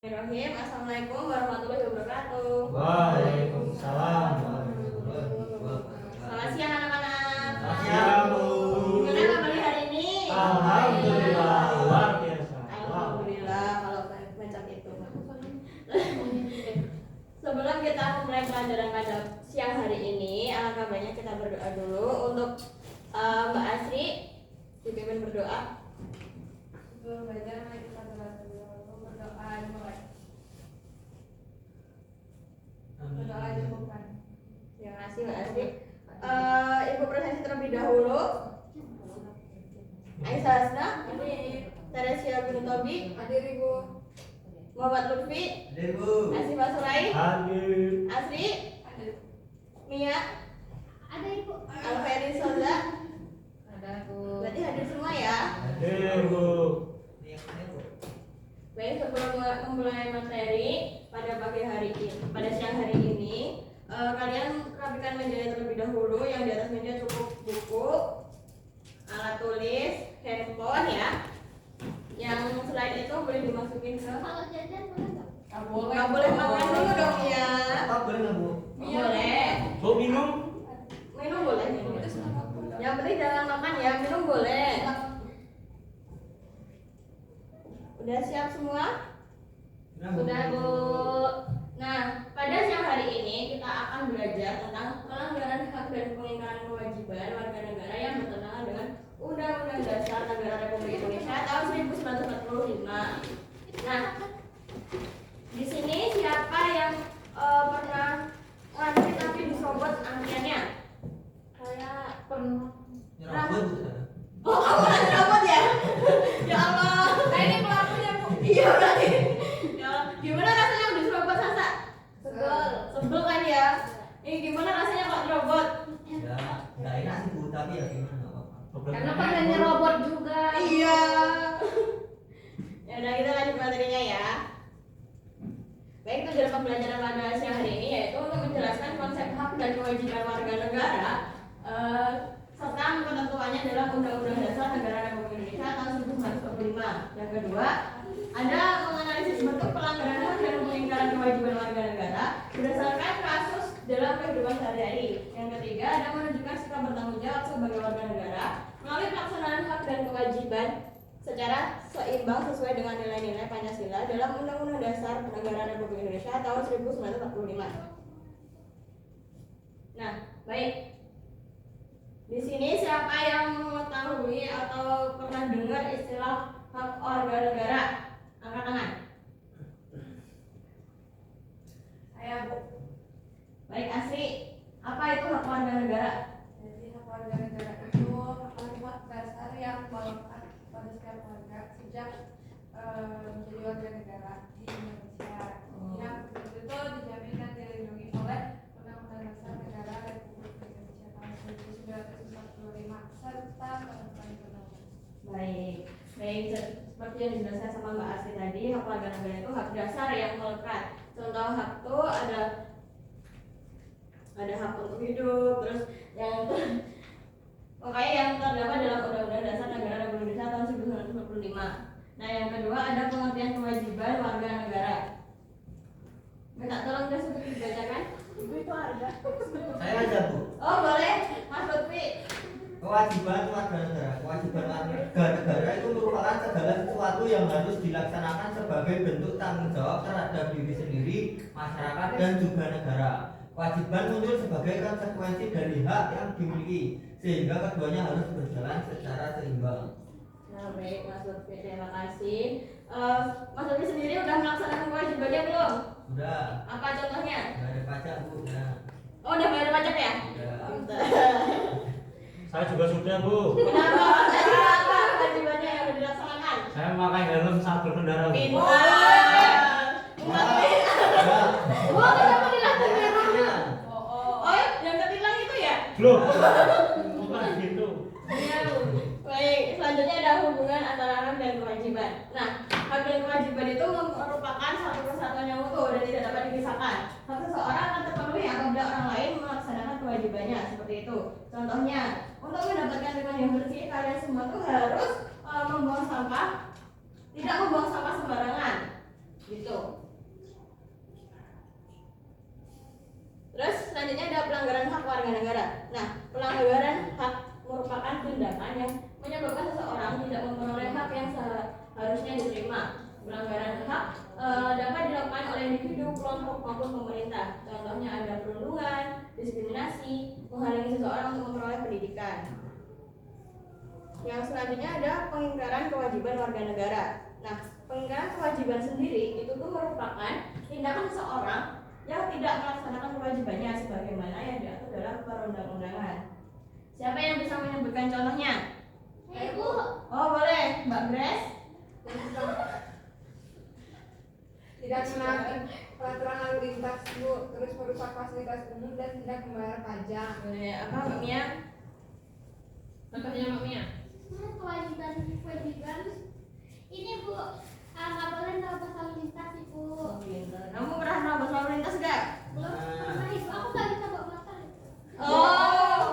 Bismillahirrahmanirrahim. Assalamualaikum warahmatullahi wabarakatuh. Waalaikumsalam warahmatullahi wabarakatuh. Selamat siang anak-anak. Selamat siang, Bu. Gimana kabar hari ini? Alhamdulillah, luar biasa. Alhamdulillah kalau macam itu. Sebelum kita memulai pelajaran pada siang hari ini, alangkah baiknya kita berdoa dulu untuk Mbak Asri. Dipimpin berdoa. Sebelum belajar mari kita berdoa dimulai. Berdoa dimulai. Terima kasih Mbak Asri. Ibu presentasi terlebih dahulu. Aisyah Hasna, Teresia bin Tobi, Hadir Ibu. Muhammad Lutfi, Hadir, Bu. Asif Basurai, Hadir. Asri, Hadir. Mia, Ada Ibu. Alferi Soza. Ada Bu. Berarti hadir semua ya. Hadir, Bu. Baik, sebelum memulai materi pada pagi hari ini, pada siang hari ini, kalian rapikan mejanya terlebih dahulu. Yang di atas meja cukup buku, alat tulis, handphone ya. Yang selain itu boleh dimasukin ke. Kalau jajan boleh nggak? Nggak boleh makan dulu dong ya. Apa boleh nggak, Bu? Boleh. Bu minum? Minum boleh. Minum. Yang penting jangan makan ya. Minum boleh. Udah siap semua? Sudah, Bu. Nah, pada siang hari ini kita akan belajar tentang pelanggaran hak dan pengingkaran kewajiban warga negara yang bertentangan dengan Undang-Undang Dasar Negara Republik Indonesia tahun 1945. Nah, di sini siapa yang pernah ngantri tapi disobot antriannya? Saya Pernah. Nyerobot, Bu. Oh, kamu kan robot ya? Ya Allah. Nah ini pelakunya Bu. Iya berarti. Ya Allah. Gimana rasanya udah serobot Sasa? Sebel. Sebel kan ya? Ini gimana rasanya kok robot? Ya, nggak enak sih, Bu, tapi ya gimana, nggak apa-apa. Karena pernah nyerobot juga. Iya. Ya udah kita lanjut materinya ya. Baik, itu dalam pembelajaran pada siang hari ini yaitu untuk menjelaskan konsep hak dan kewajiban warga negara serta ketentuannya dalam Undang-Undang Dasar Negara Republik Indonesia tahun 1945. Yang kedua, ada menganalisis bentuk pelanggaran hak dan pengingkaran kewajiban warga negara berdasarkan kasus dalam kehidupan sehari-hari. Yang ketiga, ada menunjukkan sikap bertanggung jawab sebagai warga negara melalui pelaksanaan hak dan kewajiban secara seimbang sesuai dengan nilai-nilai Pancasila dalam Undang-Undang Dasar Negara Republik Indonesia tahun 1945. Nah, baik. Di sini siapa yang mengetahui atau pernah dengar istilah hak warga negara? Angkat tangan. Saya Bu. Baik, Asri. Apa itu hak warga negara? Jadi hak warga negara itu kalimat dasar yang melekat pada setiap warga sejak menjadi warga negara di Indonesia. Yang itu dijamin dan dilindungi oleh Undang-Undang Dasar Negara Republik Indonesia tahun 1945 serta peraturan-peraturan. Baik. Baik, seperti yang dijelaskan sama Mbak Asri tadi, hak warga negara itu hak dasar yang melekat. Contoh hak itu ada hak untuk hidup, terus yang pokoknya yang terdapat dalam Undang-Undang Dasar Negara Republik Indonesia tahun 1945. Nah, yang kedua ada pengertian kewajiban warga negara. Minta tolong guys untuk dibacakan. Ibu itu ada. Saya aja, Bu. Oh boleh, Mas Lutfi. Kewajiban warga negara. Kewajiban warga negara itu merupakan segala sesuatu yang harus dilaksanakan sebagai bentuk tanggung jawab terhadap diri sendiri, masyarakat, dan juga negara. Kewajiban muncul sebagai konsekuensi dari hak yang dimiliki, sehingga keduanya harus berjalan secara seimbang. Nah, baik Mas Lutfi, terima kasih. Mas Lutfi sendiri udah melaksanakan kewajibannya belum? Udah. Apa contohnya? Bayar pajak, Bu. Ya. Oh, udah bayar pajak ya? Udah. Saya juga sudah, Bu. Kenapa? Tadi apa kewajibannya yang udah dilaksanakan? Saya memakai helm saat berkendara, Bu. Pintar. Udah. Oh, kenapa dilaksanakan? Oh. Oh, yang ketilang itu ya? Belum. Bukan gitu. Iya, Bu. Baik, selanjutnya ada hubungan antara hak dan kewajiban. Nah, hak dan kewajiban itu merupakan satu kesatuan yang utuh dan tidak dapat dipisahkan. Hak seseorang akan terpenuhi apabila orang lain melaksanakan kewajibannya, seperti itu. Contohnya, untuk mendapatkan lingkungan yang bersih, kalian semua tuh harus membuang sampah, tidak membuang sampah sembarangan, gitu. pelanggaran hak warga negara. Nah, pelanggaran hak merupakan tindakan yang menyebabkan seseorang tidak memperoleh hak yang seharusnya diterima. Pelanggaran hak dapat dilakukan oleh individu, kelompok maupun pemerintah. Contohnya ada perundungan, diskriminasi, menghalangi seseorang untuk memperoleh pendidikan. Yang selanjutnya ada pengingkaran kewajiban warga negara. Nah, pengingkaran kewajiban sendiri itu tuh merupakan tindakan seseorang yang tidak melaksanakan kewajibannya sebagaimana yang diatur dalam perundang-undangan. Siapa yang bisa menyebutkan contohnya? Ibu. Oh boleh, Mbak Grace. Tidak menaati peraturan lalu lintas, Bu, terus merusak fasilitas umum dan tidak membayar pajak. Boleh, apa Mbak Mia? Contohnya Mbak Mia. Kewajiban ini Bu, nggak boleh nerobos lalu lintas Ibu. Oh, pintar. Kamu pernah nerobos lalu lintas gak? Belum pernah Ibu, aku nggak bisa bawa motor Ibu. Oh,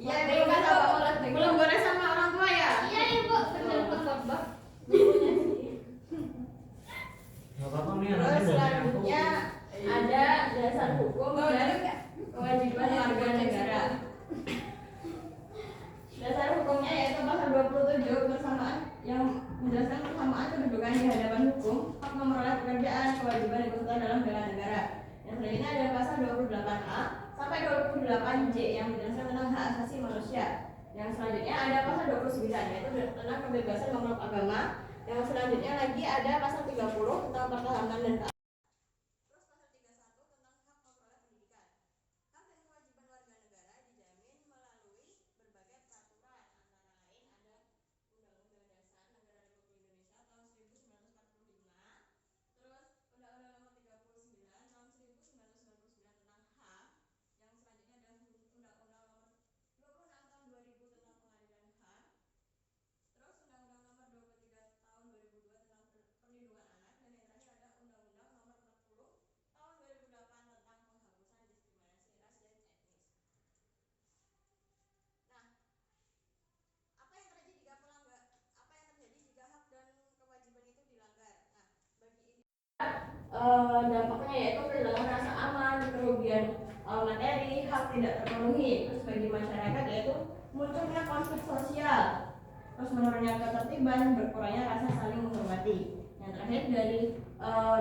iya, Belum belum bisa bawa motor. belum boleh sama orang tua ya? Iya Ibu, Bener, betul. Nggak apa-apa nih, Terus nanti dari aku. selanjutnya ada dasar hukum dan kewajiban warga negara. Dasar hukumnya yaitu pasal 27 bersamaan yang menjelaskan persamaan kedudukan di hadapan hukum, hak memperoleh pekerjaan, kewajiban ikut dalam bela negara. Yang selanjutnya ada pasal 28A sampai 28J yang menjelaskan tentang hak asasi manusia. Yang selanjutnya ada pasal 29 yaitu tentang kebebasan memeluk agama. Yang selanjutnya lagi ada pasal 30 tentang pertahanan dan keamanan. Terus pasal 31 tentang hak memperoleh pendidikan. Hak dan kewajiban warga negara dijamin melalui berbagai peraturan, antara lain ada Undang-Undang Dasar Negara Republik Indonesia tahun 1945, terus Undang-Undang Nomor 39 tahun 1999 tentang HAM. Yang selanjutnya ada Undang-Undang Nomor 26 tahun 2000 tentang pengadilan HAM. Terus Undang-Undang Nomor 23 tahun 2002 tentang perlindungan anak, dan yang terakhir ada Undang-Undang Nomor 40 tahun 2008 tentang penghapusan diskriminasi ras dan etnis. Nah, apa yang terjadi jika hak dan kewajiban itu dilanggar? Nah, bagi ini dampaknya yaitu kehilangan rasa aman, kerugian materi, hak tidak terpenuhi. Terus bagi masyarakat yaitu munculnya konflik sosial, terus menurunnya ketertiban, berkurangnya rasa saling menghormati. Yang terakhir dari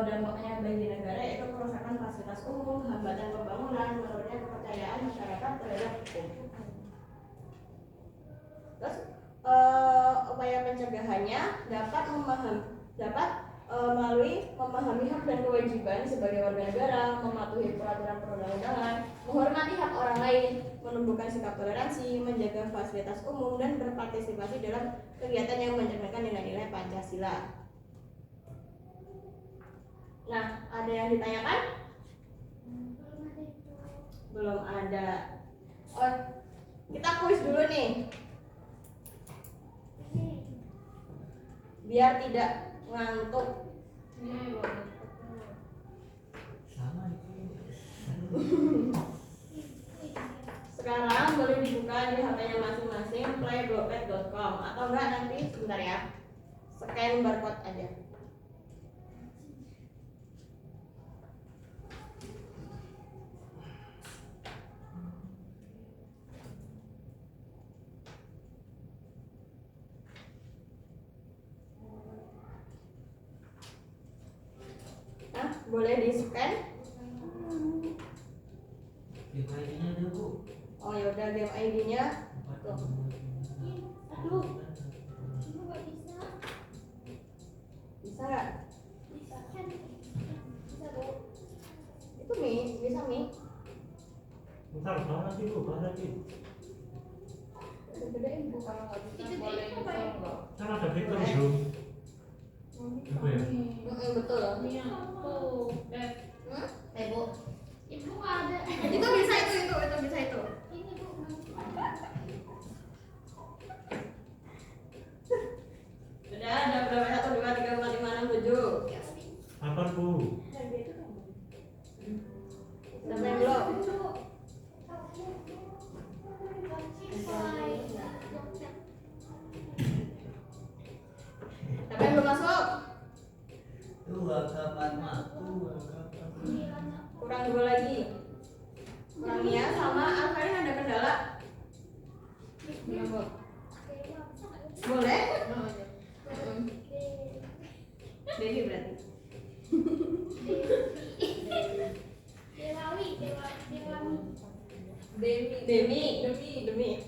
dampaknya bagi negara yaitu kerusakan fasilitas umum, hambatan pembangunan, menurunnya kepercayaan masyarakat terhadap hukum. Terus upaya pencegahannya dapat melalui memahami hak dan kewajiban sebagai warga negara, mematuhi peraturan perundang-undangan, menghormati hak orang lain, menumbuhkan sikap toleransi, menjaga fasilitas umum, dan berpartisipasi dalam kegiatan yang mencerminkan nilai-nilai Pancasila. Nah, ada yang ditanyakan? Belum ada. Oh, kita kuis dulu nih, biar tidak ngantuk. Sama itu. Sekarang boleh dibuka di HP-nya masing-masing play.pet.com atau enggak nanti sebentar ya, scan barcode aja. Nah, boleh di scan. Game ID-nya ada, Bu. Oh ya udah, game ID-nya. Aduh, Ibu nggak bisa. Bisa nggak? Bisa kan? Bisa Bu. Itu Mi, bisa Mi. Bentar, banget sih Bu, banget sih. Gedein Bu. Kalau nggak bisa Itu boleh dia apa ya? install nggak? Kan ada fitur Bu. Ibu ya? Betul. Tuh, Bu. Ibu nggak ada. Itu bisa itu bisa itu. Ini Bu. Udah, ada berapa? 1, 2, 3, 4, 5, 6, 7. Apa Bu? Siapa yang belum? Siapa yang belum masuk? Tuh, agak matu. Kurang 2 lagi. Kurangnya sama Alkarin ada kendala? Belum, Bu. Boleh? Dewi berarti. Demi.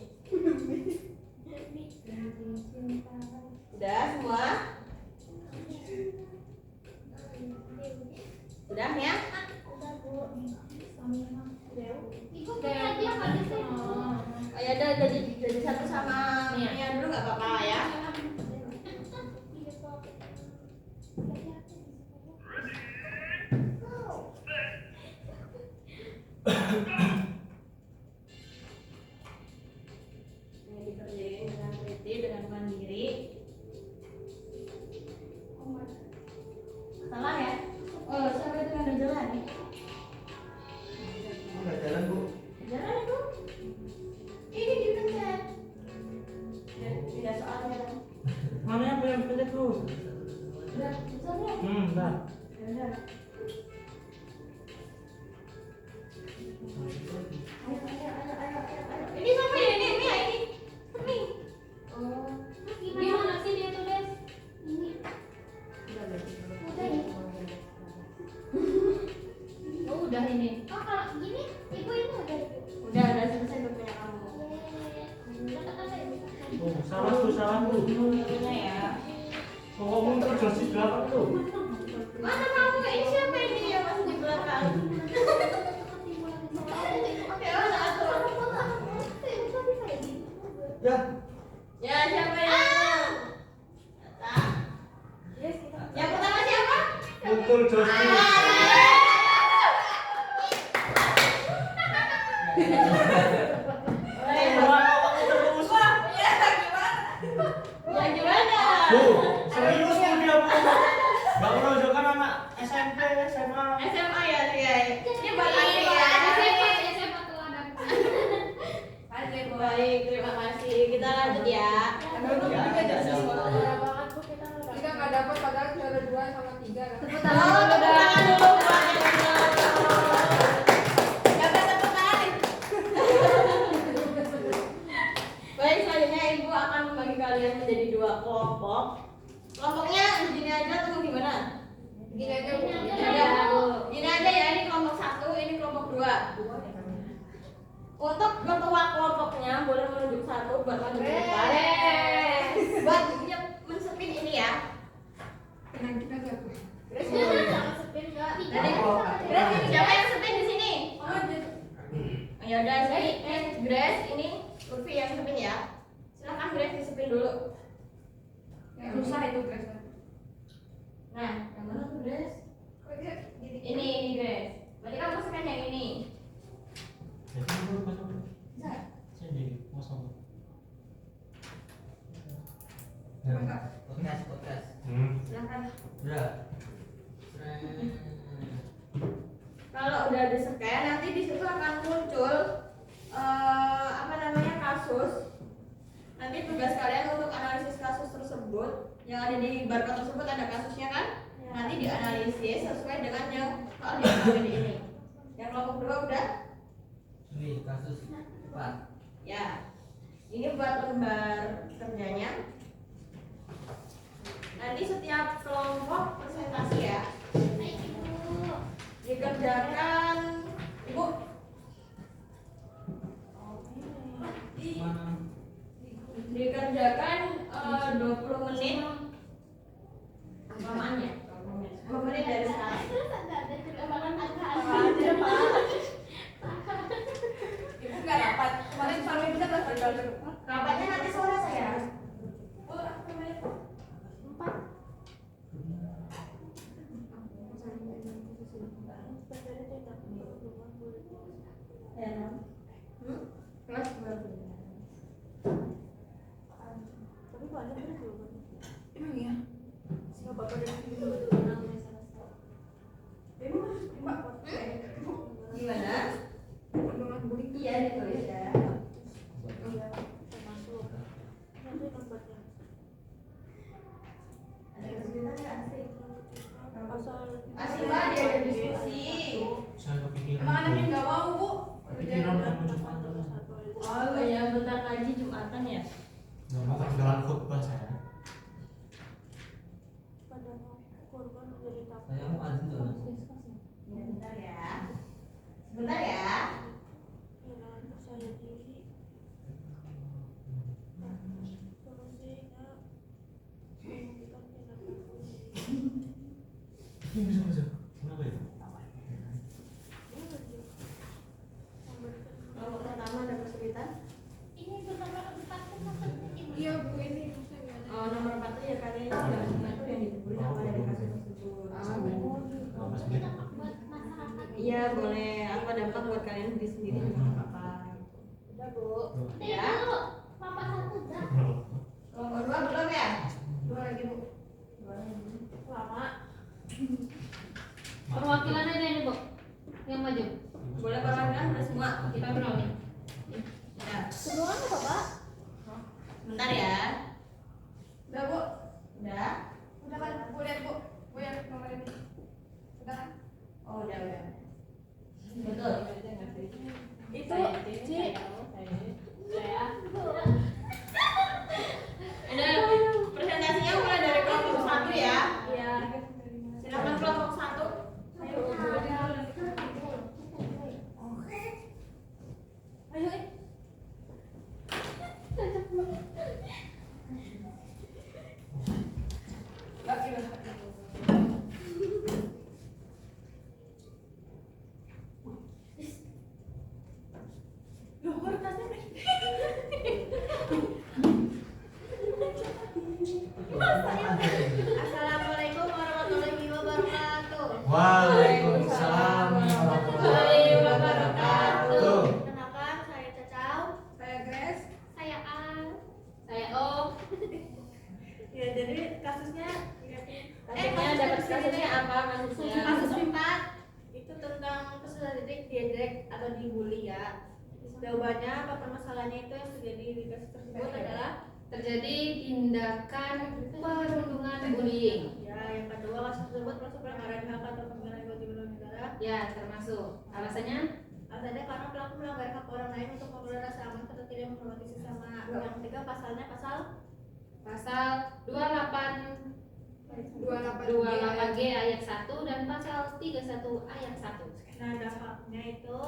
Udah semua? Udah ya? Oh ya udah jadi satu sama Mia dulu nggak apa-apa ya? Ini dikerjain dengan teliti, dengan mandiri. Salah ya? Oh siapa itu yang udah jalan? Nggak jalan Bu. Jalan itu? Ini dipencet. Tidak soalnya. Mana yang pengen pencet tuh? Udah, misalnya. Udah. Ya udah. Ayo. Ini siapa ya? Ini Mia ini. Ini. Oh. Gimana sih dia tulis? Ini. Udah berarti. Udah ya? Oh, udah ini. Oh kalau gini, ibu ini udah ibu. Udah selesai punya kamu. Oh, salah tuh. Punya ya. Oh, ngomong terus di belakang tuh. Mana kamu? Ini siapa ini yang masih di belakang? Ya, satu. Ya. Ya, siapa yang yang pertama siapa? Betul, Josti. Ya gimana? Bu, serius Bu dia Bu. Gak menunjukkan anak SMP, SMA. SMA ya dia. Dia balik ya. Baik, terima kasih. Kita lanjut ya. Kita nggak dapat padahal juara 2 sama 3 kan. Tepuk tangan dulu. Dapat tepuk tangan. Baik, selanjutnya Ibu akan membagi kalian menjadi 2 kelompok. Kelompoknya gini aja atau gimana? Gini aja Bu. Gini aja ya, ini kelompok 1, ini kelompok 2. Untuk ketua kelompoknya boleh menunjuk satu buat maju ke depan. Buat mensepin ini ya. Tenang kita nggak Bu. Grace siapa yang sepin di sini? Ya udah sini, Grace ini Lutfi yang sepin ya. Silakan Grace disepin dulu. Yang susah itu guys. Nah, yang mana tuh Grace? Ini Grace. Berarti kamu sepin yang ini. Sini, kosong. Podcast. Silakan. Udah. Kalau udah di scan nanti di situ akan muncul kasus. Nanti tugas kalian untuk analisis kasus tersebut. Yang ada di barcode tersebut ada kasusnya kan? Nanti dianalisis sesuai dengan yang soal yang ada di ini. Yang kelompok 2 udah? Ini kasus 4. Ya. Ini buat lembar kerjanya. Nanti setiap kelompok presentasi ya. Dikerjakan Ibu. Dikerjakan 20 menit. Lamaannya 20 menit dari sekarang. Ibu nggak dapat. Kemarin sampai bisa belajar. Rapatnya nanti sore saya. Kelas berapa? Emang ya? Siapa bapak dari sini? Gimana? Perkembangan bullying. Iya ditulis ya. Ada kesulitan nggak asik? Asik banget dia ada diskusi. Saya kepikiran. Emang anaknya nggak mau Bu? Pikiran kamu Jumatan. Oh ya, bentar lagi Jumatan ya. Nggak mau ketinggalan khutbah saya. Saya mau azan tuh. Ya, bentar ya. Bentar ya. Ini bisa. Kenapa ya? Kalau pertama ada kesulitan. Ini benar-benar Iya bu, ini Oh, nomor 4 ya kalian itu yang dibeli apa dari kasus tersebut. Kalau masih gitu. buat masyarakat. Iya, boleh. Apa dampak buat kalian sendiri juga nggak apa-apa. Udah, Bu. Ya. Dulu, papa satu dah. Nomor 2 belum ya? 2 lagi bu. Lama. Perwakilannya ini bu, yang maju. Boleh perwakilan udah semua. Kita berapa nih? Ya. Semua apa pak? Bentar ya. Udah bu. Udah. Udah kan? Bu lihat bu. Bu yang nomor ini. Udah kan? Oh, udah. Betul. Itu Ci. Saya. Ada presentasinya mulai dari kelompok 1 ya. Iya. Silakan kelompok 1. Ayo. Ayo. Assalamualaikum warahmatullahi wabarakatuh. Waalaikumsalam warahmatullahi wabarakatuh. Kenalkan, saya Cacau. Saya Grace. Saya Al. Saya Om. Ya jadi kasusnya Kasusnya dapat kasusnya apa kasusnya? kasus pimpad itu tentang peserta didik diejek atau dibully ya. Jawabannya apa permasalahannya itu yang terjadi di kasus tersebut adalah Terjadi tindakan perundungan bullying. ya yang kedua kasus tersebut masuk pelanggaran hak atau penghinaan kewajiban negara. Ya, termasuk. Alasannya? Alasannya karena pelaku melanggar hak orang lain untuk memperoleh rasa aman atau tidak menghormati sesama. Yang ketiga pasalnya pasal Pasal 28 28G. G ayat 1 dan pasal 31 ayat 1. Nah dampaknya itu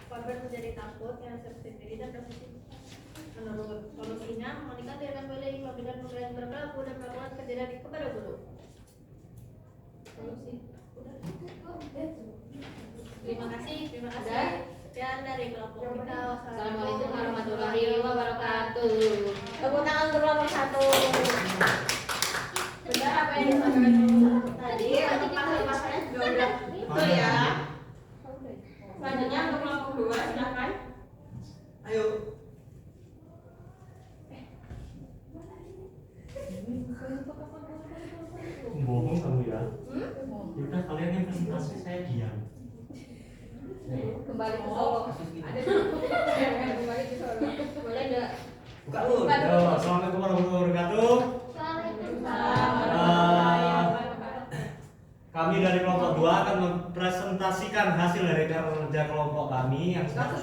korban menjadi takut yang sendiri dan posisi menurut. Solusinya mengalihkan tindakan bullying dan memberikan berpelaku dan melakukan kejadian kepada guru. Solusi. Terima kasih. Udah? Sekian dari kelompok kita. Assalamualaikum warahmatullahi wabarakatuh. Tepuk tangan untuk kelompok 1. Benar apa yang disampaikan kelompok 1 tadi? Untuk pasal-pasalnya juga udah itu ya. Selanjutnya untuk kelompok 2 silakan. Ayo. Bohong kamu ya. Udah kalian yang presentasi saya diam. Kembali ke Solo. Kasus kita. Kembali ke Solo. Boleh enggak? Buka lu. Yo, assalamualaikum warahmatullahi wabarakatuh. Kami dari kelompok 2 akan mempresentasikan hasil dari kerja kelompok kami yang sudah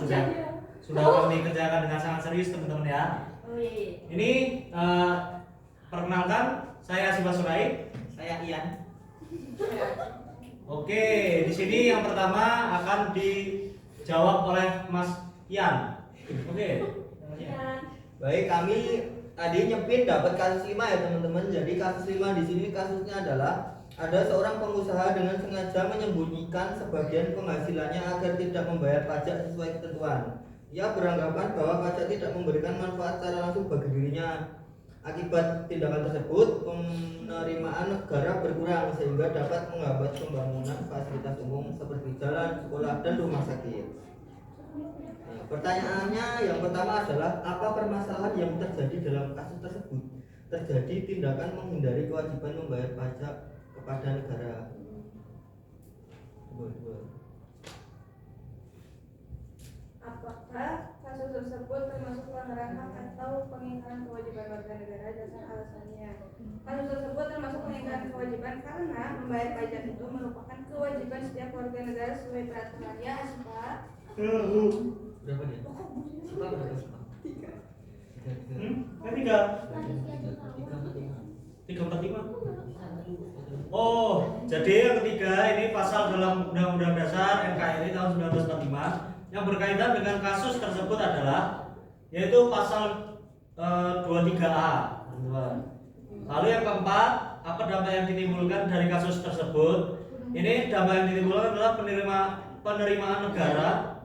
kami kerjakan dengan sangat serius teman-teman ya. Oh iya. Ini perkenalkan, saya Siva Surai. Saya Ian. Oke, di sini yang pertama akan dijawab oleh Mas Ian. Oke. Baik, kami tadi nyepin dapat kasus 5 ya teman-teman. Jadi kasus 5 di sini kasusnya adalah ada seorang pengusaha dengan sengaja menyembunyikan sebagian penghasilannya agar tidak membayar pajak sesuai ketentuan. Ia beranggapan bahwa pajak tidak memberikan manfaat secara langsung bagi dirinya. Akibat tindakan tersebut, penerimaan negara berkurang sehingga dapat menghambat pembangunan fasilitas umum seperti jalan, sekolah, dan rumah sakit. Nah, pertanyaannya yang pertama adalah apa permasalahan yang terjadi dalam kasus tersebut? Terjadi tindakan menghindari kewajiban membayar pajak kepada negara. Dua. Apakah kasus tersebut termasuk pelanggaran hak atau pengingkaran kewajiban warga negara? Dasar alasannya. Kasus tersebut termasuk pengingkaran kewajiban karena membayar pajak itu merupakan kewajiban setiap warga negara sesuai peraturannya. Aspa. Berapa dia? Siapa berapa siapa? Tiga. Tiga. Tiga. 345. Oh, jadi yang ketiga ini pasal dalam Undang-Undang Dasar NKRI tahun 1945 yang berkaitan dengan kasus tersebut adalah yaitu pasal 23A. Lalu yang keempat, apa dampak yang ditimbulkan dari kasus tersebut? Ini dampak yang ditimbulkan adalah penerimaan negara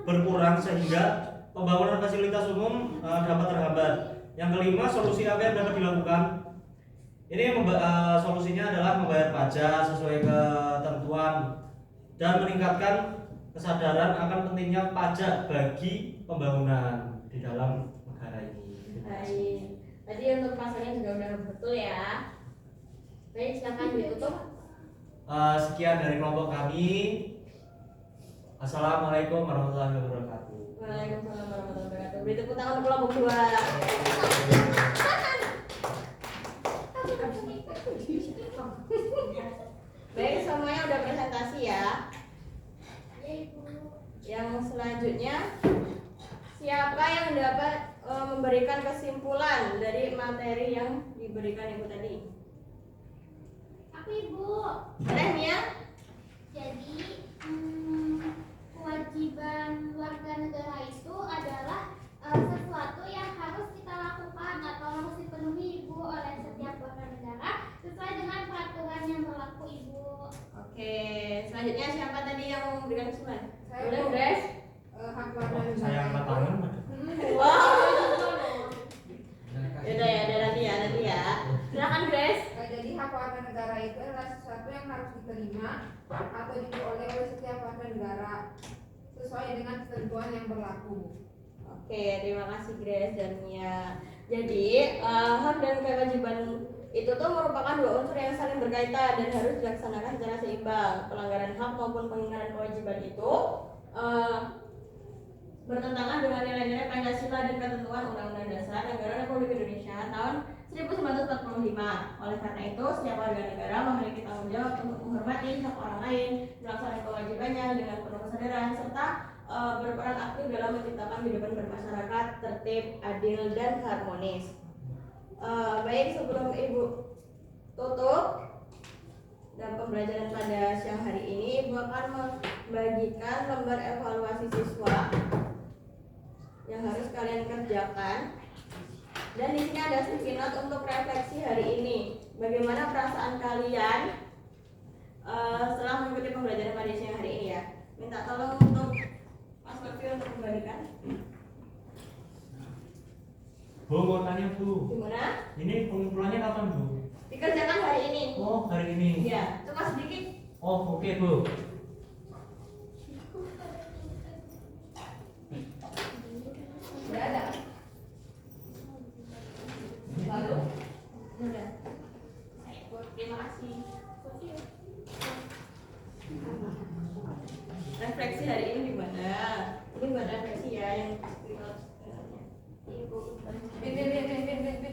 berkurang sehingga pembangunan fasilitas umum dapat terhambat. Yang kelima, solusi apa yang dapat dilakukan? Ini solusinya adalah membayar pajak sesuai ketentuan dan meningkatkan kesadaran akan pentingnya pajak bagi pembangunan di dalam negara ini. Baik. Tadi untuk pasalnya juga udah betul ya. Baik, silakan ditutup. Sekian dari kelompok kami. Assalamualaikum warahmatullahi wabarakatuh. Waalaikumsalam warahmatullahi wabarakatuh. Beri tepuk tangan untuk kelompok 2. Baik, semuanya udah presentasi ya. Ya Ibu. Yang selanjutnya, siapa yang dapat memberikan kesimpulan dari materi yang diberikan Ibu tadi? Aku Ibu. Boleh Mia? Jadi kewajiban warga negara itu adalah sesuatu yang harus kita lakukan atau harus dipenuhi Ibu oleh setiap warga negara sesuai dengan peraturan yang berlaku Ibu. Oke, selanjutnya siapa tadi yang mau memberikan kesimpulan? Saya, Boleh, Bu. Bres? Hak warga negara Saya angkat tangan. Wow. Yaudah ya, ada nanti ya. Silakan Grace. Jadi hak warga negara itu adalah sesuatu yang harus diterima atau diperoleh oleh setiap warga negara sesuai dengan ketentuan yang berlaku. Oke, terima kasih Grace dan Mia. Jadi hak dan kewajiban itu tuh merupakan dua unsur yang saling berkaitan dan harus dilaksanakan secara seimbang. Pelanggaran hak maupun pengingkaran kewajiban itu bertentangan dengan nilai-nilai Pancasila dan ketentuan Undang-Undang Dasar Negara Republik Indonesia tahun 1945. Oleh karena itu, setiap warga negara memiliki tanggung jawab untuk menghormati hak orang lain, melaksanakan kewajibannya dengan penuh kesadaran, serta berperan aktif dalam menciptakan kehidupan bermasyarakat tertib, adil, dan harmonis. Baik, sebelum Ibu tutup dan pembelajaran pada siang hari ini, Ibu akan membagikan lembar evaluasi siswa yang harus kalian kerjakan. Dan di sini ada sticky note untuk refleksi hari ini. Bagaimana perasaan kalian setelah mengikuti pembelajaran pada siang hari ini ya? Minta tolong untuk Mas Lutfi untuk membagikan. Bu, mau tanya Bu. Gimana? Ini pengumpulannya kapan Bu? Dikerjakan hari ini. Oh, hari ini. Iya, cuma sedikit. Oh, oke Bu. Sudah ada. Lalu? Sudah. Terima kasih. Refleksi hari ini gimana? Ini buat refleksi ya yang Ibu. Bin.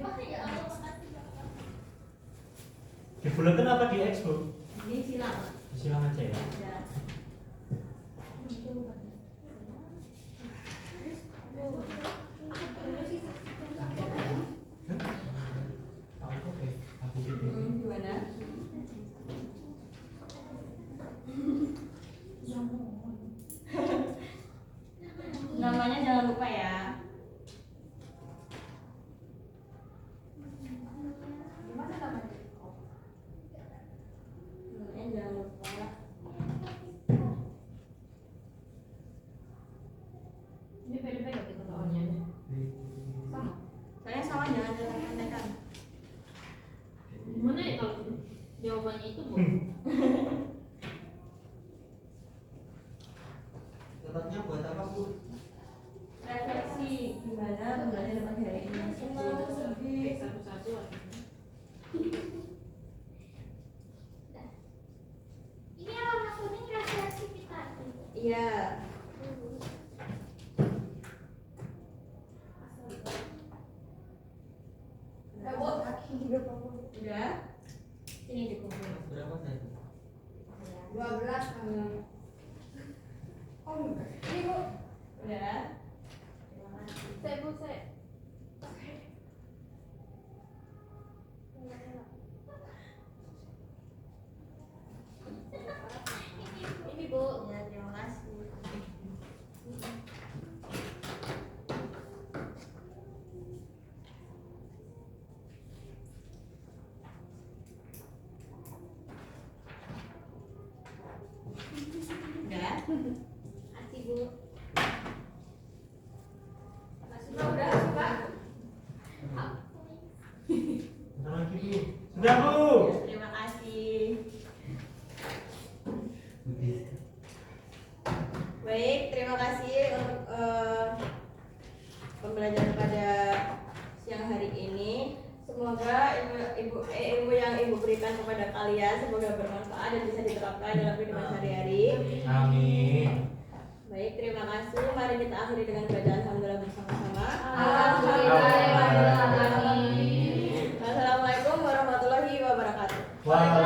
Oh ya Allah, makasih Bapak. Di bulletin apa di expo? Ini silang. Silang aja ya. Ya. Gimana? Namanya jangan lupa ya. Gimana namanya? Namanya jangan lupa. Ini beda-beda gitu soalnya. Sama. Soalnya sama jangan contekan. Gimana ya kalau jawabannya itu Bu? Tempatnya buat apa Bu? Refleksi gimana pembelajaran pagi hari ini? Satu-satu aja. Ini yang warna kuning refleksi kita. Iya. Udah. Ini dikumpul. Berapa saya? 12 Oh, ini Bu. Udah. Terima kasih. Saya Bu, saya. Ini Bu. Ya, terima kasih. Udah. Kasih Bu. Masih Pak, udah sih Pak. Bentar lagi Bu. Sudah Bu. Ya, terima kasih. Baik, terima kasih untuk pembelajaran pada siang hari ini. Semoga ilmu yang ibu berikan kepada kalian semoga bermanfaat dan bisa diterapkan dalam kehidupan sehari-hari. Amin. Baik, terima kasih. Mari kita akhiri dengan bacaan alhamdulillah bersama-sama. Alhamdulillahirrahmanirrahim. Wassalamualaikum warahmatullahi wabarakatuh. Waalaikumsalam.